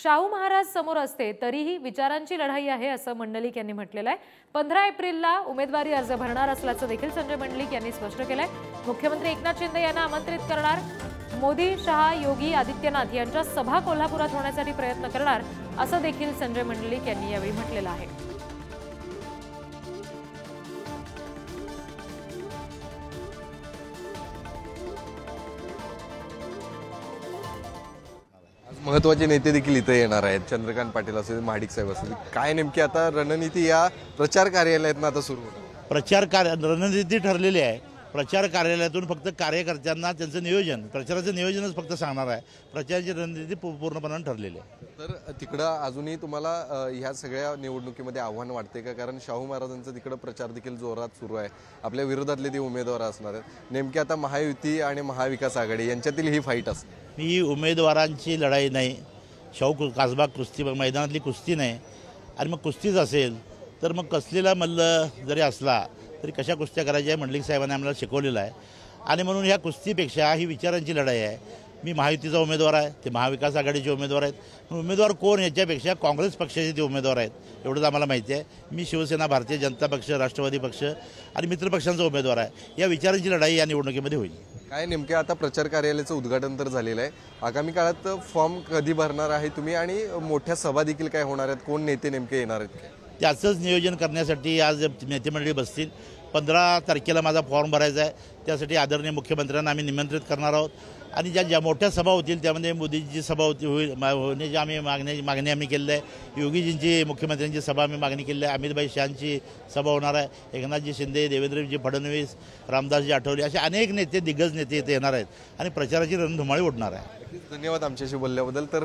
शाहू महाराज समोर असते तरीही विचारांची लढाई आहे असं मंडलिक यांनी म्हटलेलं आहे। 15 एप्रिलला उमेदवारी अर्ज भरणार असल्याचं देखील संजय मंडलिक यांनी स्पष्ट केलंय। मुख्यमंत्री एकनाथ शिंदे यांना आमंत्रित करणार, मोदी, शहा, योगी आदित्यनाथ यांच्या सभा कोल्हापुरात होण्यासाठी प्रयत्न करणार असं देखील संजय मंडलिक यांनी यावेळी म्हटलेलं आहे। महत्त्वाचे नेते देखील इथे येणार आहेत। चंद्रकांत पाटील असतील, महाडिक साहेब असतील, काय नेमकी आता रणनीती या प्रचार कार्यालयातून आता सुरू होणार? रणनीती ठरलेली आहे। प्रचार कार्यालयातून फक्त कार्यकर्त्यांना त्यांचं नियोजन, प्रचाराचं नियोजनच फक्त सांगणार आहे। प्रचाराची रणनीती पूर्णपणे ठरलेली आहे। तर तिकडं अजूनही तुम्हाला ह्या सगळ्या निवडणुकीमध्ये आव्हान वाटते का? कारण शाहू महाराजांचा तिकडं प्रचार देखील जोरात सुरू आहे। आपल्या विरोधातले ते उमेदवार असणार आहेत। नेमकी आता महायुती आणि महाविकास आघाडी यांच्यातील ही फाईट असते। ही उमेदवारांची लढाई नाही, शाहू कासबा कुस्ती मैदानातली कुस्ती नाही। आणि मग कुस्तीच असेल तर मग कसलेला मल्ल जरी असला तरी कशा कुस्त्या करायच्या आहे मंडलिक साहेबांनी आम्हाला शिकवलेलं आहे। आणि म्हणून ह्या कुस्तीपेक्षा ही विचारांची लढाई आहे। मी महायुतीचा उमेदवार आहे, ते महाविकास आघाडीचे उमेदवार आहेत। उमेदवार कोण याच्यापेक्षा काँग्रेस पक्षाचे ते उमेदवार आहेत एवढंच आम्हाला माहिती आहे। मी शिवसेना, भारतीय जनता पक्ष, राष्ट्रवादी पक्ष आणि मित्रपक्षांचा उमेदवार आहे। या विचारांची लढाई या निवडणुकीमध्ये होईल। काय नेमके आता प्रचार कार्यालयाचं उद्घाटन तर झालेलं आहे, आगामी काळात फॉर्म कधी भरणार आहे तुम्ही आणि मोठ्या सभा देखील काय होणार आहेत? कोण नेते नेमके येणार आहेत? त्याचंच नियोजन करण्यासाठी आज नेते मंडळी बसतील। 15 तारखेला माझा फॉर्म भरायचा आहे, त्यासाठी आदरणीय मुख्यमंत्र्यांना आम्ही निमंत्रित करणार आहोत। आणि ज्या मोठ्या सभा होतील त्यामध्ये मोदीजीची सभा होण्याची आम्ही मागणी आम्ही केलेली आहे। योगीजींची, मुख्यमंत्र्यांची सभा आम्ही मागणी केलेली आहे। अमित भाई शहांची सभा होणार आहे। एकनाथजी शिंदे, देवेंद्रजी फडणवीस, रामदासजी आठवले असे अनेक नेते, दिग्गज नेते इथे येणार आहेत आणि प्रचाराची रणधुमाळी उडणार आहे। धन्यवाद आमच्याशी बोलल्याबद्दल। तर